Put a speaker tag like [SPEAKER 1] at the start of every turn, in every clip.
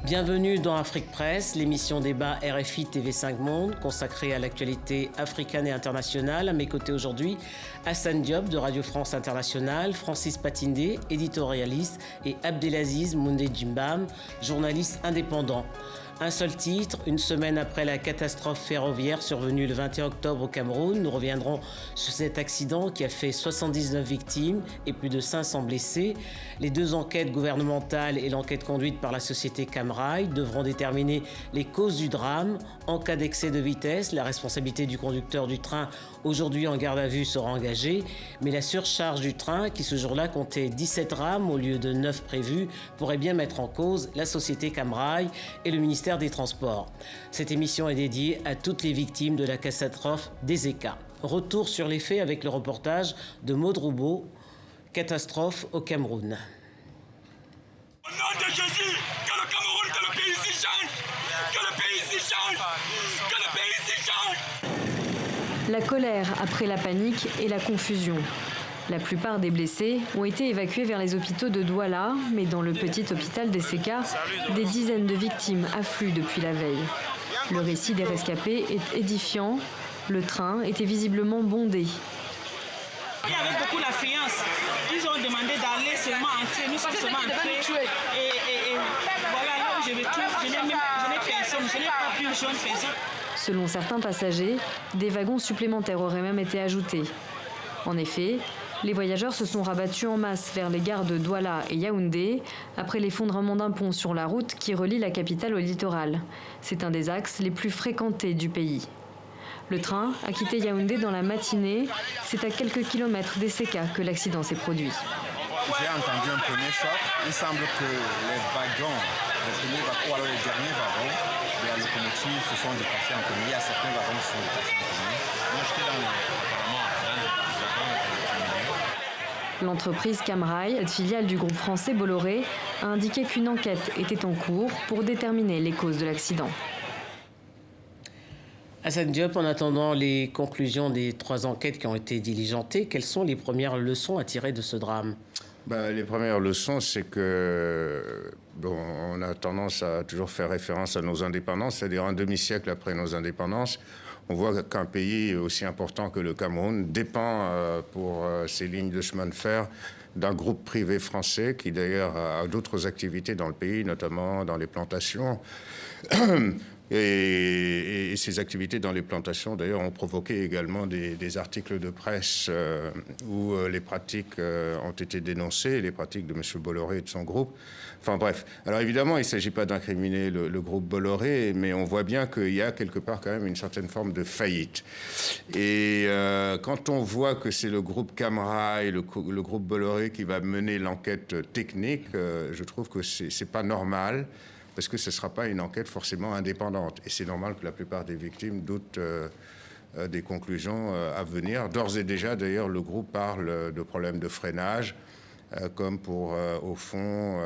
[SPEAKER 1] Bienvenue dans Afrique Presse, l'émission débat RFI TV5 Monde consacrée à l'actualité africaine et internationale. À mes côtés aujourd'hui, Hassan Diop de Radio France Internationale, Francis Patindé, éditorialiste, et Abdelaziz Moundé Djimbam, journaliste indépendant. Un seul titre, une semaine après la catastrophe ferroviaire survenue le 21 octobre au Cameroun, nous reviendrons sur cet accident qui a fait 79 victimes et plus de 500 blessés. Les deux enquêtes gouvernementales et l'enquête conduite par la société Camrail devront déterminer les causes du drame. En cas d'excès de vitesse, la responsabilité du conducteur du train, aujourd'hui en garde à vue, sera engagée. Mais la surcharge du train, qui ce jour-là comptait 17 rames au lieu de 9 prévus, pourrait bien mettre en cause la société Camrail et le ministère des Transports. Cette émission est dédiée à toutes les victimes de la catastrophe des ECA. Retour sur les faits avec le reportage de Maud Roubaud, catastrophe au Cameroun.
[SPEAKER 2] Au nom de Jésus, que le Cameroun, que le pays s'y change, que le pays s'y change, que le pays s'y change.
[SPEAKER 3] La colère après la panique et la confusion. La plupart des blessés ont été évacués vers les hôpitaux de Douala, mais dans le petit hôpital des Séka, des dizaines de victimes affluent depuis la veille. Le récit des rescapés est édifiant. Le train était visiblement bondé.
[SPEAKER 4] Il y avait beaucoup d'affluence. Ils ont demandé d'aller seulement entrer. Nous sommes seulement entrés. Et voilà, là où je me trouve, je n'ai personne. Je n'ai pas pu rejoindre personne.
[SPEAKER 3] Selon certains passagers, des wagons supplémentaires auraient même été ajoutés. En effet, les voyageurs se sont rabattus en masse vers les gares de Douala et Yaoundé après l'effondrement d'un pont sur la route qui relie la capitale au littoral. C'est un des axes les plus fréquentés du pays. Le train a quitté Yaoundé dans la matinée. C'est à quelques kilomètres des Séka que l'accident s'est produit.
[SPEAKER 5] J'ai entendu un premier choc. Il semble que les wagons, les premiers wagons, alors les derniers wagons de la locomotive se sont déplacés en premier. Il y a certains wagons qui se sont déplacés en premier. Moi, j'étais dans les wagons.
[SPEAKER 3] L'entreprise Camrail, filiale du groupe français Bolloré, a indiqué qu'une enquête était en cours pour déterminer les causes de l'accident.
[SPEAKER 1] Hassan Diop, en attendant les conclusions des 3 enquêtes qui ont été diligentées, quelles sont les premières leçons à tirer de ce drame ?
[SPEAKER 5] Les premières leçons, c'est que on a tendance à toujours faire référence à nos indépendances, c'est-à-dire un demi-siècle après nos indépendances. On voit qu'un pays aussi important que le Cameroun dépend pour ses lignes de chemin de fer d'un groupe privé français qui d'ailleurs a d'autres activités dans le pays, notamment dans les plantations. Et ces activités dans les plantations, d'ailleurs, ont provoqué également des articles de presse où les pratiques ont été dénoncées, les pratiques de M. Bolloré et de son groupe. Enfin bref. Alors évidemment, il ne s'agit pas d'incriminer le groupe Bolloré, mais on voit bien qu'il y a quelque part quand même une certaine forme de faillite. Et quand on voit que c'est le groupe Camrail, le groupe Bolloré qui va mener l'enquête technique, je trouve que c'est pas normal, parce que ce ne sera pas une enquête forcément indépendante. Et c'est normal que la plupart des victimes doutent des conclusions à venir. D'ores et déjà, d'ailleurs, le groupe parle de problèmes de freinage, comme pour, au fond,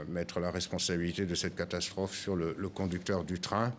[SPEAKER 5] mettre la responsabilité de cette catastrophe sur le conducteur du train.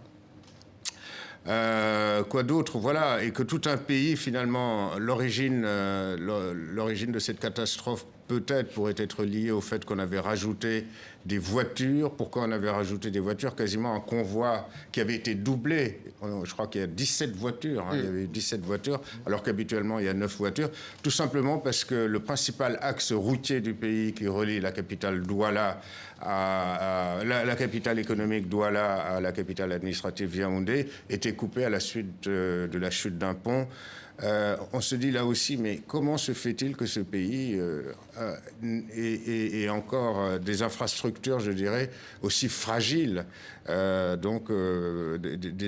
[SPEAKER 5] Quoi d'autre, voilà, et que tout un pays, finalement, l'origine de cette catastrophe peut-être pourrait être liée au fait qu'on avait rajouté des voitures. Pourquoi on avait rajouté des voitures? Quasiment un convoi qui avait été doublé. Je crois qu'il y a 17 voitures. Il y avait 17 voitures, alors qu'habituellement, il y a 9 voitures. Tout simplement parce que le principal axe routier du pays qui relie la capitale Douala la capitale économique Douala à la capitale administrative Yaoundé était coupée à la suite de la chute d'un pont. On se dit là aussi, mais comment se fait-il que ce pays ait encore des infrastructures, je dirais, aussi fragiles, des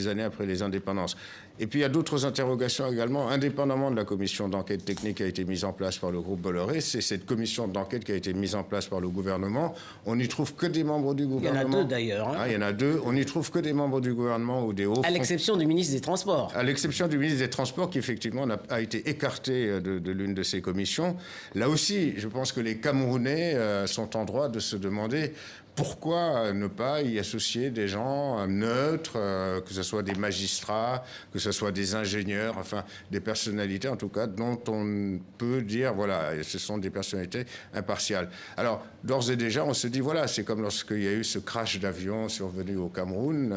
[SPEAKER 5] années après les indépendances? Et puis il y a d'autres interrogations également, indépendamment de la commission d'enquête technique qui a été mise en place par le groupe Bolloré. C'est cette commission d'enquête qui a été mise en place par le gouvernement. On n'y trouve que des membres du gouvernement.
[SPEAKER 1] Il y en a 2 d'ailleurs.
[SPEAKER 5] Il y en a 2. On n'y trouve que des membres du gouvernement ou des hauts.
[SPEAKER 1] À l'exception du ministre des Transports.
[SPEAKER 5] À l'exception du ministre des Transports qui effectivement a été écarté de l'une de ces commissions. Là aussi, je pense que les Camerounais sont en droit de se demander pourquoi ne pas y associer des gens neutres, que ce soit des magistrats, que ce soit des ingénieurs, enfin des personnalités en tout cas dont on peut dire, voilà, ce sont des personnalités impartiales. Alors, d'ores et déjà, on se dit, voilà, c'est comme lorsqu'il y a eu ce crash d'avion survenu au Cameroun,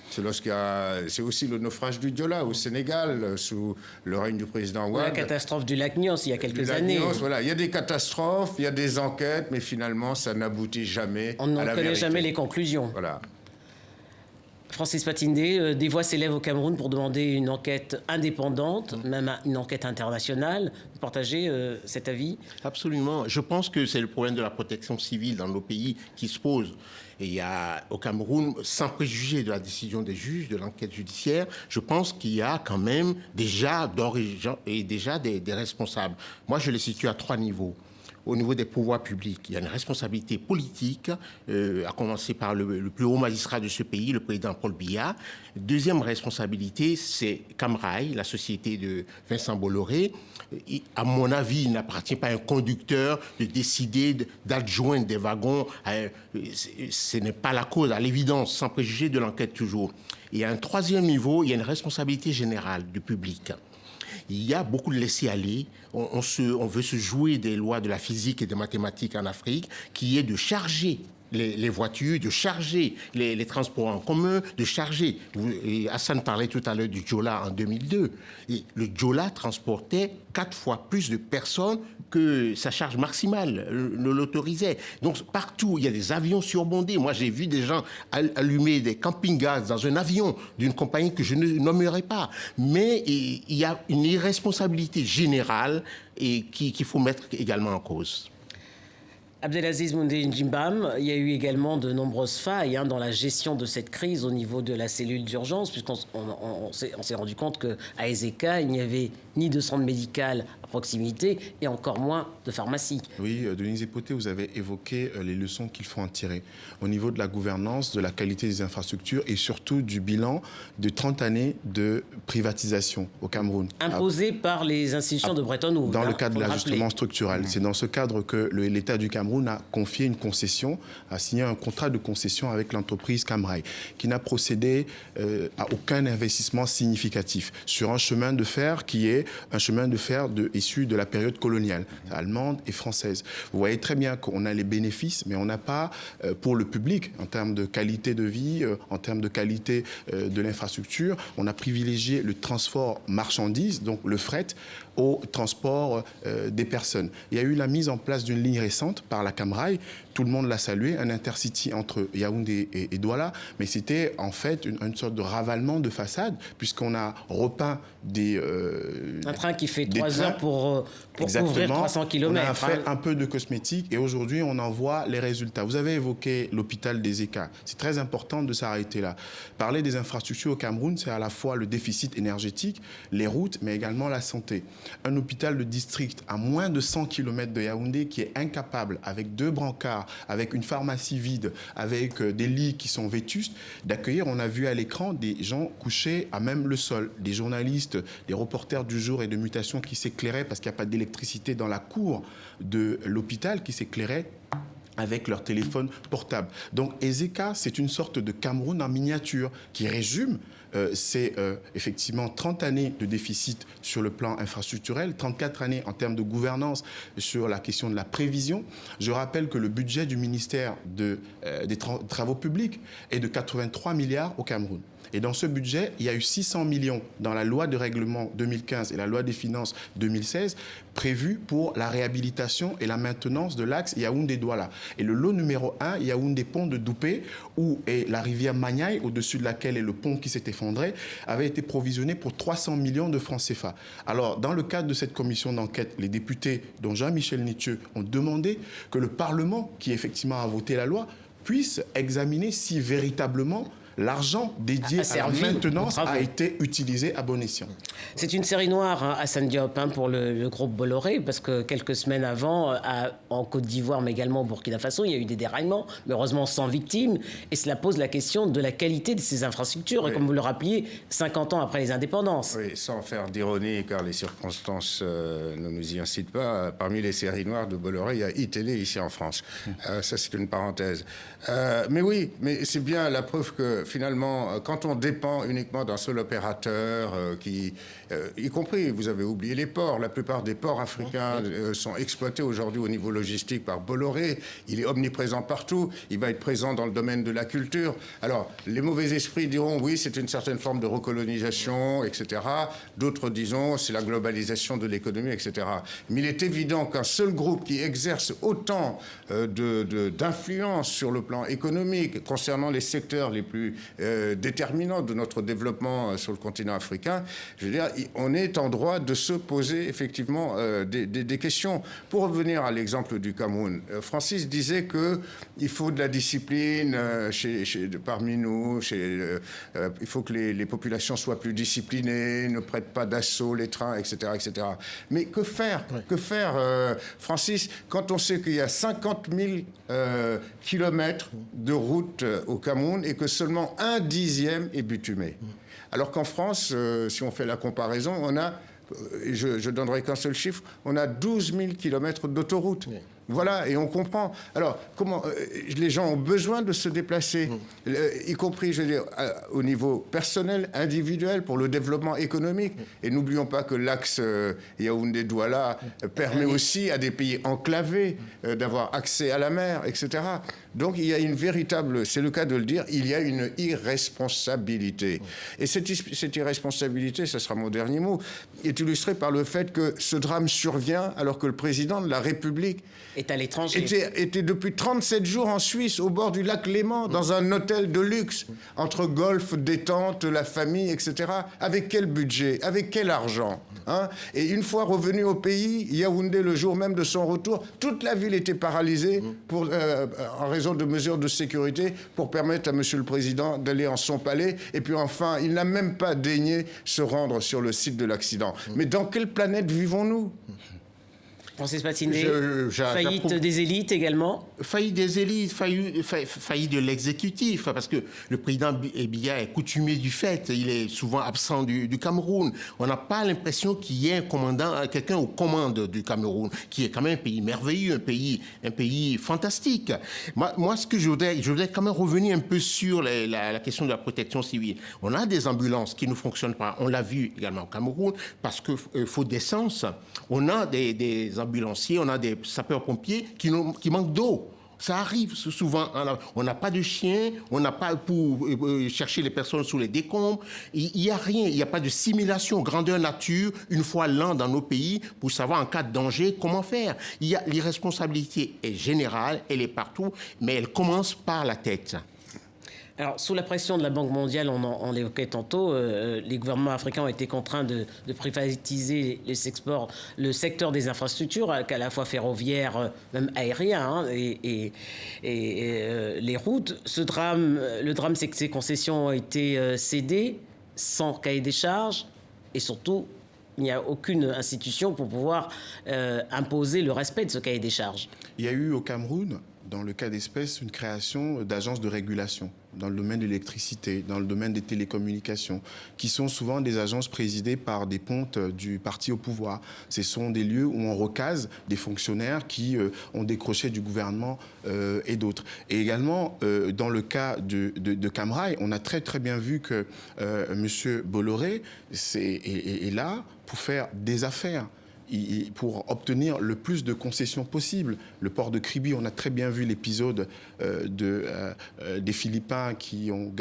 [SPEAKER 5] c'est aussi le naufrage du Diola au Sénégal, sous le règne du président Wade.
[SPEAKER 1] La catastrophe du lac Nyons, il y a quelques années.
[SPEAKER 5] Voilà, il y a des catastrophes, il y a des enquêtes, mais finalement, ça n'aboutit jamais.
[SPEAKER 1] On ne connaît jamais les conclusions.
[SPEAKER 5] Voilà.
[SPEAKER 1] Francis Patindé, des voix s'élèvent au Cameroun pour demander une enquête indépendante, même une enquête internationale. Vous partagez cet avis?
[SPEAKER 6] Absolument. Je pense que c'est le problème de la protection civile dans nos pays qui se pose. Et il y a au Cameroun, sans préjuger de la décision des juges, de l'enquête judiciaire, je pense qu'il y a quand même déjà des responsables. Moi, je les situe à 3 niveaux. Au niveau des pouvoirs publics, il y a une responsabilité politique, à commencer par le plus haut magistrat de ce pays, le président Paul Biya. Deuxième responsabilité, c'est Camrail, la société de Vincent Bolloré. À mon avis, il n'appartient pas à un conducteur de décider d'adjoindre des wagons. Ce n'est pas la cause, à l'évidence, sans préjuger de l'enquête toujours. Et à un troisième niveau, il y a une responsabilité générale du public. Il y a beaucoup de laisser-aller. On veut se jouer des lois de la physique et des mathématiques en Afrique, qui est de charger les voitures, de charger les transports en commun, de charger. Hassan parlait tout à l'heure du Diola en 2002. Et le Diola transportait 4 fois plus de personnes que sa charge maximale ne l'autorisait. Donc partout, il y a des avions surbondés. Moi, j'ai vu des gens allumer des camping-gaz dans un avion d'une compagnie que je ne nommerai pas. Mais il y a une irresponsabilité générale et qu'il faut mettre également en cause.
[SPEAKER 1] Abdelaziz Moundé Njimbam, il y a eu également de nombreuses failles dans la gestion de cette crise au niveau de la cellule d'urgence, puisqu'on s'est rendu compte qu'à Ezeka, il n'y avait ni de centre médical à proximité et encore moins de pharmacie.
[SPEAKER 7] Oui, Denise Epoté, vous avez évoqué les leçons qu'il faut en tirer au niveau de la gouvernance, de la qualité des infrastructures et surtout du bilan de 30 années de privatisation au Cameroun.
[SPEAKER 1] Imposé par les institutions de Bretton Woods.
[SPEAKER 7] Dans le cadre de l'ajustement structurel. C'est dans ce cadre que l'État du Cameroun a confié une concession, a signé un contrat de concession avec l'entreprise Camrail, qui n'a procédé à aucun investissement significatif sur un chemin de fer qui est un chemin de fer issu de la période coloniale, allemande et française. Vous voyez très bien qu'on a les bénéfices, mais on n'a pas, pour le public, en termes de qualité de vie, en termes de qualité de l'infrastructure, on a privilégié le transport marchandises, donc le fret, au transport des personnes. Il y a eu la mise en place d'une ligne récente par la Camrail, tout le monde l'a salué, un intercity entre Yaoundé et Douala, mais c'était en fait une sorte de ravalement de façade, puisqu'on a repeint
[SPEAKER 1] un train qui fait 3 heures pour couvrir 300 km.
[SPEAKER 7] On a fait un peu de cosmétique et aujourd'hui on en voit les résultats. Vous avez évoqué l'hôpital d'Ezeka. C'est très important de s'arrêter là. Parler des infrastructures au Cameroun, c'est à la fois le déficit énergétique, les routes, mais également la santé. Un hôpital de district à moins de 100 km de Yaoundé qui est incapable, avec 2 brancards, avec une pharmacie vide, avec des lits qui sont vétustes, d'accueillir, on a vu à l'écran des gens couchés à même le sol, des journalistes, des reporters du jour et de mutation qui s'éclairaient parce qu'il n'y a pas d'électricité dans la cour de l'hôpital, qui s'éclairaient avec leur téléphone portable. Donc Ezeka, c'est une sorte de Cameroun en miniature qui résume c'est effectivement 30 années de déficit sur le plan infrastructurel, 34 années en termes de gouvernance sur la question de la prévision. Je rappelle que le budget du ministère des Travaux publics est de 83 milliards au Cameroun. Et dans ce budget, il y a eu 600 millions dans la loi de règlement 2015 et la loi des finances 2016 prévus pour la réhabilitation et la maintenance de l'axe Yaoundé-Douala. Et le lot numéro 1, Yaoundé-Pont de Doupé, où est la rivière Magnaï, au-dessus de laquelle est le pont qui s'est effondré, avait été provisionné pour 300 millions de francs CFA. Alors, dans le cadre de cette commission d'enquête, les députés, dont Jean-Michel Nitieux, ont demandé que le Parlement, qui effectivement a voté la loi, puisse examiner si véritablement l'argent dédié à la maintenance a été utilisé à bon escient.
[SPEAKER 1] C'est une série noire, hein, Assane Diop, hein, pour le groupe Bolloré, parce que quelques semaines avant, en Côte d'Ivoire, mais également au Burkina Faso, il y a eu des déraillements, mais heureusement sans victimes. Et cela pose la question de la qualité de ces infrastructures. Oui. Et comme vous le rappeliez, 50 ans après les indépendances.
[SPEAKER 5] Oui, sans faire d'ironie, car les circonstances ne nous y incitent pas. Parmi les séries noires de Bolloré, il y a iTélé ici en France. Ça, c'est une parenthèse. Mais oui, mais c'est bien la preuve que finalement, quand on dépend uniquement d'un seul opérateur, y compris, vous avez oublié les ports, la plupart des ports africains sont exploités aujourd'hui au niveau logistique par Bolloré. Il est omniprésent partout. Il va être présent dans le domaine de la culture. Alors, les mauvais esprits diront oui, c'est une certaine forme de recolonisation, etc. D'autres disons c'est la globalisation de l'économie, etc. Mais il est évident qu'un seul groupe qui exerce autant d'influence sur le plan économique concernant les secteurs les plus déterminants de notre développement sur le continent africain, je veux dire, on est en droit de se poser effectivement des questions. Pour revenir à l'exemple du Cameroun, Francis disait qu'il faut de la discipline parmi nous, il faut que les populations soient plus disciplinées, ne prêtent pas d'assaut les trains, etc., etc. Mais que faire, Francis, quand on sait qu'il y a 50 000 kilomètres de route au Cameroun et que seulement 1/10 est bitumé. Alors qu'en France, si on fait la comparaison, on a, je donnerai qu'un seul chiffre, on a 12 000 kilomètres d'autoroute. Voilà, et on comprend. Alors, comment les gens ont besoin de se déplacer, y compris, je veux dire, au niveau personnel, individuel, pour le développement économique. Et n'oublions pas que l'axe Yaoundé-Douala permet aussi à des pays enclavés d'avoir accès à la mer, etc. Donc, il y a une véritable, c'est le cas de le dire, il y a une irresponsabilité. Et cette irresponsabilité, ce sera mon dernier mot, est illustrée par le fait que ce drame survient alors que le président de la République
[SPEAKER 1] est à l'étranger.
[SPEAKER 5] Était depuis 37 jours en Suisse, au bord du lac Léman, dans un hôtel de luxe, entre golf, détente, la famille, etc. Avec quel budget? Avec quel argent, hein? Et une fois revenu au pays, Yaoundé, le jour même de son retour, toute la ville était paralysée en raison de mesures de sécurité pour permettre à Monsieur le Président d'aller en son palais. Et puis enfin, il n'a même pas daigné se rendre sur le site de l'accident. Mais dans quelle planète vivons-nous?
[SPEAKER 1] Francis Patindé, faillite des élites également.
[SPEAKER 6] Faillite des élites, faillite de l'exécutif, parce que le président Biya est coutumier du fait, il est souvent absent du Cameroun. On n'a pas l'impression qu'il y ait quelqu'un aux commandes du Cameroun, qui est quand même un pays merveilleux, un pays fantastique. Moi, ce que je voudrais quand même revenir un peu sur la question de la protection civile. On a des ambulances qui ne fonctionnent pas. On l'a vu également au Cameroun, parce que faute d'essence, on a des ambulanciers, on a des sapeurs-pompiers qui manquent d'eau. Ça arrive souvent. On n'a pas de chien, on n'a pas pour chercher les personnes sous les décombres. Il n'y a rien, il n'y a pas de simulation grandeur nature une fois l'an dans nos pays pour savoir en cas de danger comment faire. L'irresponsabilité est générale, elle est partout, mais elle commence par la tête.
[SPEAKER 1] Alors, sous la pression de la Banque mondiale, on l'évoquait tantôt, les gouvernements africains ont été contraints de privatiser le secteur des infrastructures, à la fois ferroviaires, même aériens, hein, et les routes. Le drame, c'est que ces concessions ont été cédées sans cahier des charges, et surtout, il n'y a aucune institution pour pouvoir imposer le respect de ce cahier des charges.
[SPEAKER 7] Il y a eu au Cameroun, dans le cas d'espèce, une création d'agences de régulation dans le domaine de l'électricité, dans le domaine des télécommunications, qui sont souvent des agences présidées par des pontes du parti au pouvoir. Ce sont des lieux où on recase des fonctionnaires qui ont décroché du gouvernement et d'autres. Et également, dans le cas de Camrail, on a très très bien vu que M. Bolloré est là pour faire des affaires. Pour obtenir le plus de concessions possible. Le port de Kribi, on a très bien vu l'épisode des Philippins qui ont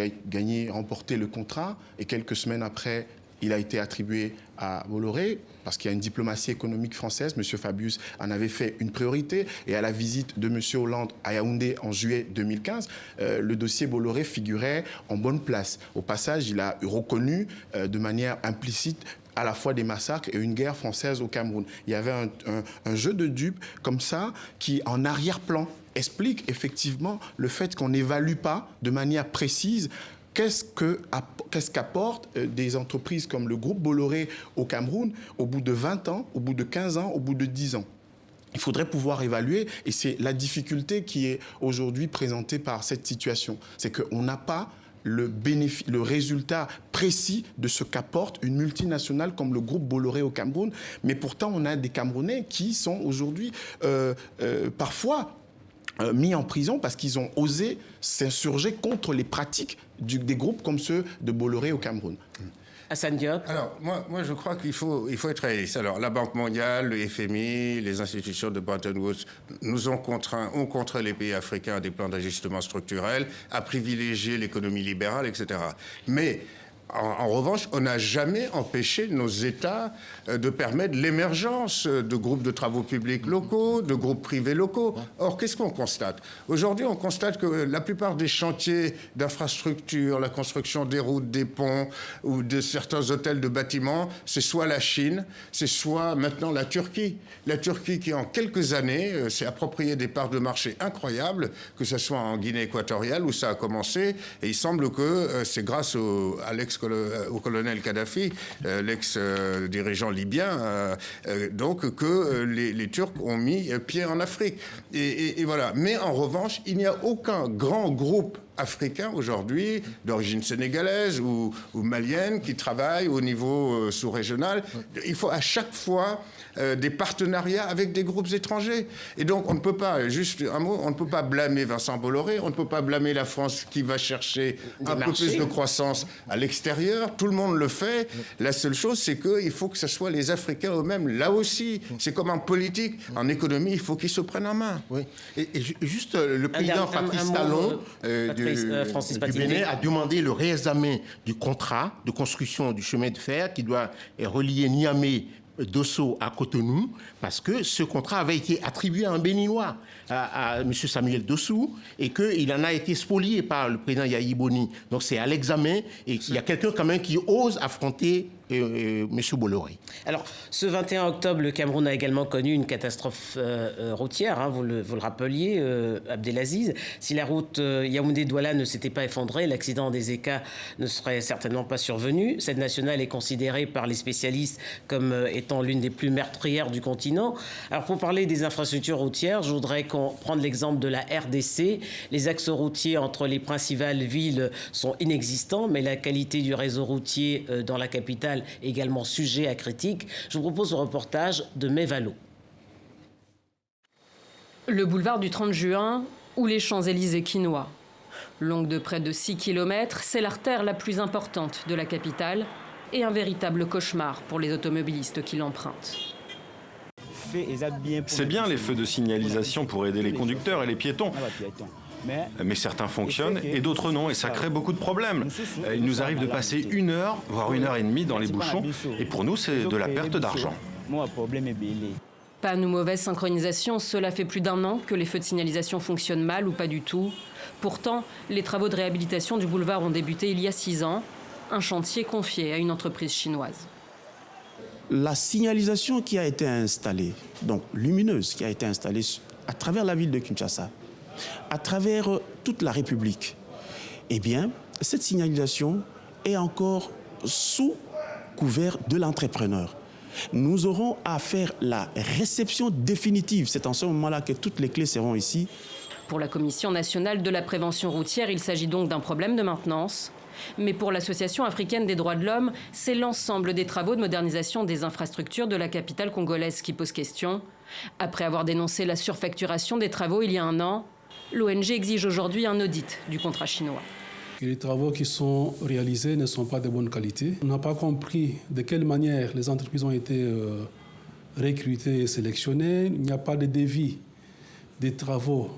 [SPEAKER 7] remporté le contrat, et quelques semaines après, il a été attribué à Bolloré, parce qu'il y a une diplomatie économique française. M. Fabius en avait fait une priorité, et à la visite de M. Hollande à Yaoundé en juillet 2015, le dossier Bolloré figurait en bonne place. Au passage, il a reconnu de manière implicite à la fois des massacres et une guerre française au Cameroun. Il y avait un jeu de dupes comme ça qui, en arrière-plan, explique effectivement le fait qu'on n'évalue pas de manière précise qu'est-ce qu'apportent des entreprises comme le groupe Bolloré au Cameroun au bout de 20 ans, au bout de 15 ans, au bout de 10 ans. Il faudrait pouvoir évaluer, et c'est la difficulté qui est aujourd'hui présentée par cette situation. C'est qu'on n'a pas le résultat précis de ce qu'apporte une multinationale comme le groupe Bolloré au Cameroun. Mais pourtant, on a des Camerounais qui sont aujourd'hui parfois mis en prison parce qu'ils ont osé s'insurger contre les pratiques des groupes comme ceux de Bolloré au Cameroun.
[SPEAKER 1] Hassan Diop.
[SPEAKER 5] Alors, moi, je crois qu'il faut être réaliste. Alors, la Banque mondiale, le FMI, les institutions de Bretton Woods ont contraint les pays africains à des plans d'ajustement structurel, à privilégier l'économie libérale, etc. Mais en revanche, on n'a jamais empêché nos États de permettre l'émergence de groupes de travaux publics locaux, de groupes privés locaux. Or, qu'est-ce qu'on constate? Aujourd'hui, on constate que la plupart des chantiers d'infrastructures, la construction des routes, des ponts ou de certains hôtels de bâtiments, c'est soit la Chine, c'est soit maintenant la Turquie. La Turquie qui, en quelques années, s'est approprié des parts de marché incroyables, que ce soit en Guinée équatoriale où ça a commencé. Et il semble que c'est grâce au colonel Kadhafi, l'ex-dirigeant libyen, donc que les Turcs ont mis pied en Afrique. Et voilà. Mais en revanche, il n'y a aucun grand groupe africains aujourd'hui, d'origine sénégalaise ou malienne, qui travaillent au niveau sous-régional. Il faut à chaque fois des partenariats avec des groupes étrangers. Et donc, on ne peut pas, juste un mot, on ne peut pas blâmer Vincent Bolloré, on ne peut pas blâmer la France qui va chercher un peu plus de croissance à l'extérieur. Tout le monde le fait. La seule chose, c'est qu'il faut que ce soit les Africains eux-mêmes. Là aussi, c'est comme en politique. En économie, il faut qu'ils se prennent en main.
[SPEAKER 6] Oui. Et juste, le président Patrice Talon du Bénin a demandé le réexamen du contrat de construction du chemin de fer qui doit relier Niamey Dosso à Cotonou, parce que ce contrat avait été attribué à un Béninois, à M. Samuel Dossou, et qu'il en a été spolié par le président Yahi Boni. Donc c'est à l'examen, et il y a quelqu'un quand même qui ose affronter M. Bolloré.
[SPEAKER 1] Alors, ce 21 octobre, le Cameroun a également connu une catastrophe routière, hein, vous le rappeliez, Abdelaziz. Si la route Yaoundé-Douala ne s'était pas effondrée, l'accident des ECA ne serait certainement pas survenu. Cette nationale est considérée par les spécialistes comme étant l'une des plus meurtrières du continent. Alors, pour parler des infrastructures routières, je voudrais prendre l'exemple de la RDC. Les axes routiers entre les principales villes sont inexistants, mais la qualité du réseau routier dans la capitale également sujet à critique. Je vous propose un reportage de Mévalo.
[SPEAKER 3] Le boulevard du 30 juin ou les Champs-Élysées quinois. Longue de près de 6 km, c'est l'artère la plus importante de la capitale et un véritable cauchemar pour les automobilistes qui l'empruntent.
[SPEAKER 8] C'est bien les feux de signalisation pour aider les conducteurs et les piétons. Mais certains fonctionnent et d'autres non, et ça crée beaucoup de problèmes. Il nous arrive de passer 1 heure, voire 1 heure et demie dans les bouchons, et pour nous, c'est de la perte d'argent.
[SPEAKER 3] Panne ou mauvaise synchronisation, cela fait plus d'1 an que les feux de signalisation fonctionnent mal ou pas du tout. Pourtant, les travaux de réhabilitation du boulevard ont débuté il y a 6 ans, un chantier confié à une entreprise chinoise.
[SPEAKER 9] La signalisation qui a été installée, donc lumineuse, qui a été installée à travers la ville de Kinshasa, à travers toute la République, eh bien, cette signalisation est encore sous couvert de l'entrepreneur. Nous aurons à faire la réception définitive. C'est en ce moment-là que toutes les clés seront ici.
[SPEAKER 3] Pour la Commission nationale de la prévention routière, il s'agit donc d'un problème de maintenance. Mais pour l'Association africaine des droits de l'homme, c'est l'ensemble des travaux de modernisation des infrastructures de la capitale congolaise qui pose question. Après avoir dénoncé la surfacturation des travaux il y a 1 an, l'ONG exige aujourd'hui un audit du contrat chinois.
[SPEAKER 10] Et les travaux qui sont réalisés ne sont pas de bonne qualité. On n'a pas compris de quelle manière les entreprises ont été recrutées et sélectionnées. Il n'y a pas de devis des travaux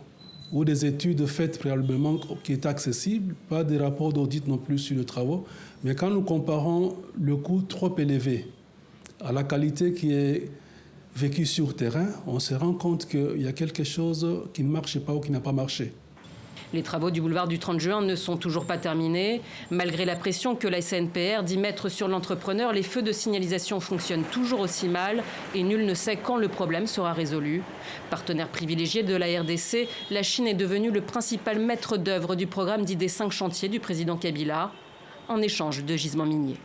[SPEAKER 10] ou des études faites préalablement qui est accessible, pas de rapport d'audit non plus sur les travaux. Mais quand nous comparons le coût trop élevé à la qualité qui est vécue sur terrain, on se rend compte qu'il y a quelque chose qui ne marche pas ou qui n'a pas marché.
[SPEAKER 3] Les travaux du boulevard du 30 juin ne sont toujours pas terminés. Malgré la pression que la CNPR dit mettre sur l'entrepreneur, les feux de signalisation fonctionnent toujours aussi mal et nul ne sait quand le problème sera résolu. Partenaire privilégié de la RDC, la Chine est devenue le principal maître d'œuvre du programme dit des 5 chantiers du président Kabila, en échange de gisements miniers.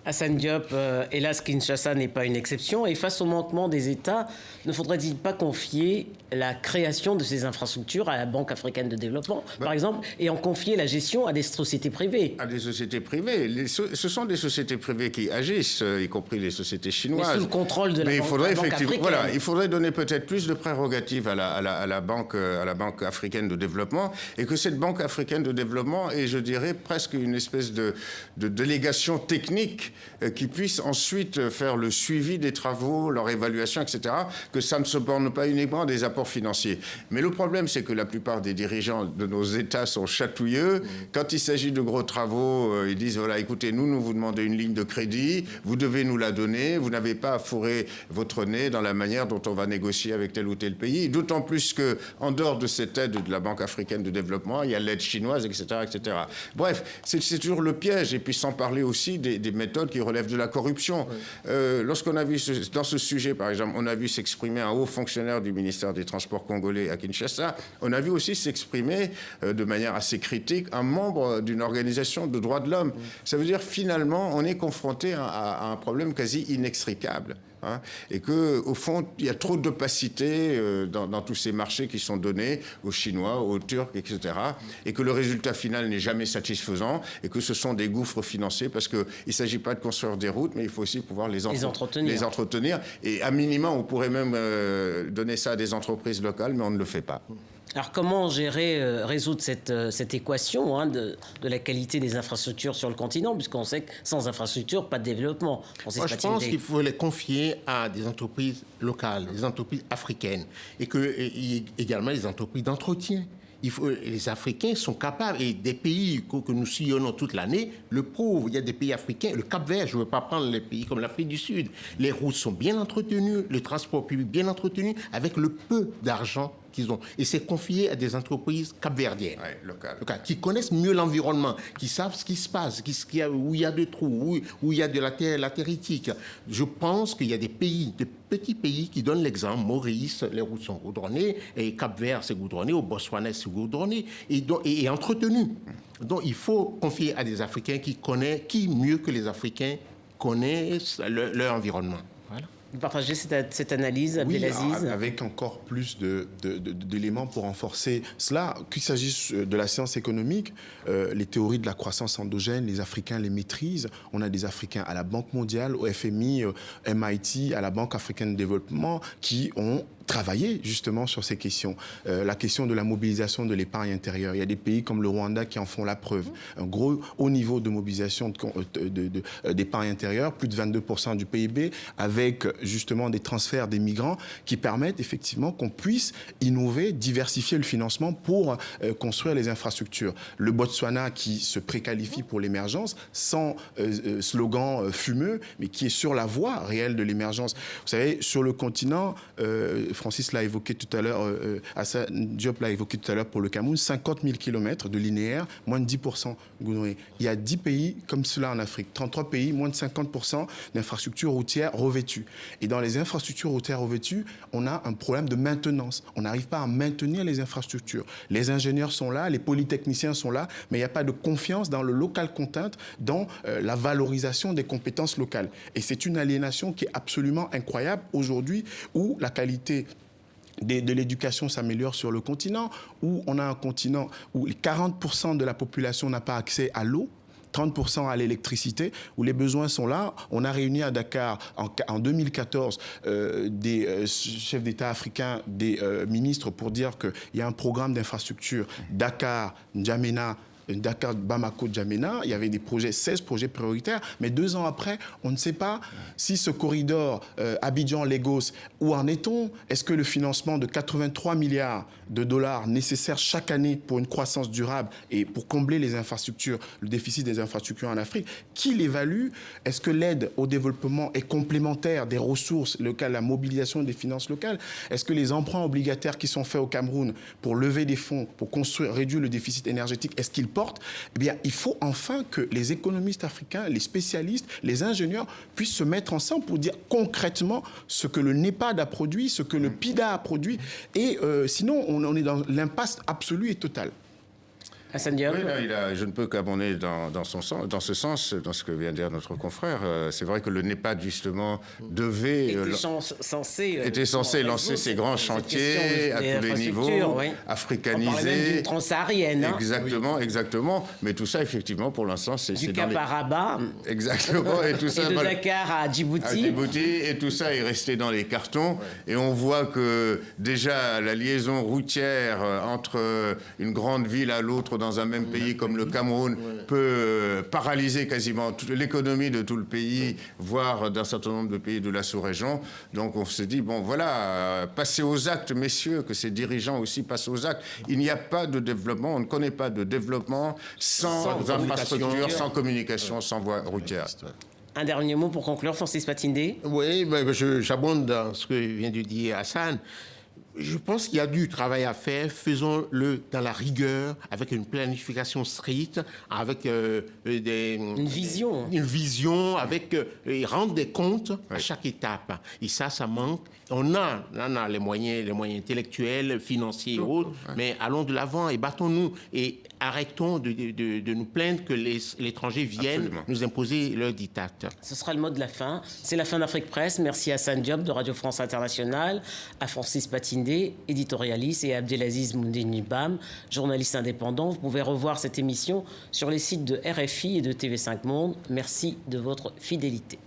[SPEAKER 1] Assane Diop, hélas, Kinshasa n'est pas une exception. Et face au manquement des États, ne faudrait-il pas confier la création de ces infrastructures à la Banque africaine de développement, par exemple, et en confier la gestion à des sociétés privées?
[SPEAKER 5] À des sociétés privées. Ce sont des sociétés privées qui agissent, y compris les sociétés chinoises.
[SPEAKER 1] Mais sous le contrôle de la Banque africaine.
[SPEAKER 5] Voilà, il faudrait donner peut-être plus de prérogatives à la Banque africaine de développement, et que cette Banque africaine de développement ait, je dirais, presque une espèce de délégation technique qui puisse ensuite faire le suivi des travaux, leur évaluation, etc., que ça ne se borne pas uniquement à des apports financiers. Mais le problème, c'est que la plupart des dirigeants de nos États sont chatouilleux. Quand il s'agit de gros travaux, ils disent, voilà, écoutez, nous vous demandons une ligne de crédit, vous devez nous la donner, vous n'avez pas à fourrer votre nez dans la manière dont on va négocier avec tel ou tel pays, d'autant plus qu'en dehors de cette aide de la Banque africaine de développement, il y a l'aide chinoise, etc., etc. Bref, c'est toujours le piège, et puis sans parler aussi des méthodes qui relèvent de la corruption. Lorsqu'on a vu, dans ce sujet, par exemple, on a vu s'exprimer un haut fonctionnaire du ministère des Transports congolais à Kinshasa, on a vu aussi s'exprimer de manière assez critique un membre d'une organisation de droits de l'homme. Ça veut dire, finalement, on est confronté à un problème quasi inextricable. Hein, et qu'au fond, il y a trop d'opacité dans tous ces marchés qui sont donnés aux Chinois, aux Turcs, etc. Et que le résultat final n'est jamais satisfaisant et que ce sont des gouffres financiers parce qu'il ne s'agit pas de construire des routes, mais il faut aussi pouvoir les entretenir. Et à minima, on pourrait même donner ça à des entreprises locales, mais on ne le fait pas.
[SPEAKER 1] Alors comment résoudre cette équation de la qualité des infrastructures sur le continent, puisqu'on sait que sans infrastructure, pas de développement.
[SPEAKER 6] Moi, je pense qu'il faut les confier à des entreprises locales, des entreprises africaines, et également les entreprises d'entretien. Les Africains sont capables, et des pays que nous sillonnons toute l'année le prouvent. Il y a des pays africains, le Cap-Vert, je ne veux pas prendre les pays comme l'Afrique du Sud. Les routes sont bien entretenues, le transport public bien entretenu, avec le peu d'argent qu'ils ont. Et c'est confié à des entreprises capverdiennes, locales, qui connaissent mieux l'environnement, qui savent ce qui se passe, où il y a des trous, où il y a de la terre éthique. Je pense qu'il y a des pays, des petits pays qui donnent l'exemple. Maurice, les routes sont goudronnées, et Cap-Vert, c'est goudronné, au Botswana, c'est goudronné, et entretenu. Donc il faut confier à des Africains qui mieux que les Africains, connaissent leur environnement. Voilà.
[SPEAKER 1] Vous partagez cette analyse, Abdelaziz?
[SPEAKER 7] Avec encore plus d'éléments pour renforcer cela. Qu'il s'agisse de la science économique, les théories de la croissance endogène, les Africains les maîtrisent. On a des Africains à la Banque mondiale, au FMI, MIT, à la Banque africaine de développement, qui ont travailler justement sur ces questions. La question de la mobilisation de l'épargne intérieure. Il y a des pays comme le Rwanda qui en font la preuve. Un gros haut niveau de mobilisation d'épargne intérieure, plus de 22% du PIB, avec justement des transferts des migrants qui permettent effectivement qu'on puisse innover, diversifier le financement pour construire les infrastructures. Le Botswana qui se préqualifie pour l'émergence, sans slogan fumeux, mais qui est sur la voie réelle de l'émergence. Vous savez, sur le continent, Francis l'a évoqué tout à l'heure, Assane Diop l'a évoqué tout à l'heure pour le Cameroun, 50 000 km de linéaire, moins de 10% goudronné. Il y a 10 pays comme cela en Afrique, 33 pays, moins de 50% d'infrastructures routières revêtues. Et dans les infrastructures routières revêtues, on a un problème de maintenance. On n'arrive pas à maintenir les infrastructures. Les ingénieurs sont là, les polytechniciens sont là, mais il n'y a pas de confiance dans le local content, dans la valorisation des compétences locales. Et c'est une aliénation qui est absolument incroyable aujourd'hui, où la qualité de l'éducation s'améliore sur le continent, où on a un continent où 40% de la population n'a pas accès à l'eau, 30% à l'électricité, où les besoins sont là. On a réuni à Dakar en 2014 des chefs d'État africains, des ministres pour dire qu'il y a un programme d'infrastructure Dakar, N'Djamena, Dakar-Bamako-Djamena, il y avait des projets, 16 projets prioritaires, mais 2 ans après, on ne sait pas si ce corridor Abidjan-Lagos, où en est-on? Est-ce que le financement de 83 milliards de dollars nécessaires chaque année pour une croissance durable et pour combler les infrastructures, le déficit des infrastructures en Afrique, qui l'évalue? Est-ce que l'aide au développement est complémentaire des ressources locales, la mobilisation des finances locales? Est-ce que les emprunts obligataires qui sont faits au Cameroun pour lever des fonds, pour construire, réduire le déficit énergétique, est-ce qu'ils portent? Eh bien, il faut enfin que les économistes africains, les spécialistes, les ingénieurs puissent se mettre ensemble pour dire concrètement ce que le NEPAD a produit, ce que le PIDA a produit. Et sinon, on est dans l'impasse absolue et totale.
[SPEAKER 1] Hassan Diop.
[SPEAKER 5] Oui, là, je ne peux qu'abonder dans ce sens, dans ce que vient de dire notre confrère. C'est vrai que le NEPAD, justement, était censé lancer ses grands chantiers à tous les niveaux, africanisés.
[SPEAKER 1] On parlait même d'une transsaharienne.
[SPEAKER 5] Exactement. Mais tout ça, effectivement, pour l'instant, c'est
[SPEAKER 1] du Cap à Rabat.
[SPEAKER 5] Exactement. Et tout ça,
[SPEAKER 1] de Dakar à Djibouti.
[SPEAKER 5] Et tout ça est resté dans les cartons. Et on voit que déjà, la liaison routière entre une grande ville à l'autre dans un même pays comme le Cameroun peut paralyser quasiment l'économie de tout le pays, voire d'un certain nombre de pays de la sous-région. Donc on se dit, bon voilà, passez aux actes, messieurs, que ces dirigeants aussi passent aux actes. Il n'y a pas de développement, on ne connaît pas de développement sans infrastructure, sans communication, sans voie routière.
[SPEAKER 1] Un dernier mot pour conclure, Francis Patindé.
[SPEAKER 6] Oui, j'abonde dans ce que vient de dire Hassan. Je pense qu'il y a du travail à faire. Faisons-le dans la rigueur, avec une planification stricte, avec une vision, avec et rendre des comptes à chaque étape. Et ça manque. On a les moyens intellectuels, financiers et autres, mais allons de l'avant et battons-nous et arrêtons de nous plaindre que l'étranger vienne nous imposer leur diktat.
[SPEAKER 1] Ce sera le mot de la fin. C'est la fin d'Afrique Presse. Merci à Hassan Diop de Radio France Internationale, à Francis Patindé, éditorialiste, et à Abdelaziz Moundeni-Bam, journaliste indépendant. Vous pouvez revoir cette émission sur les sites de RFI et de TV5 Monde. Merci de votre fidélité.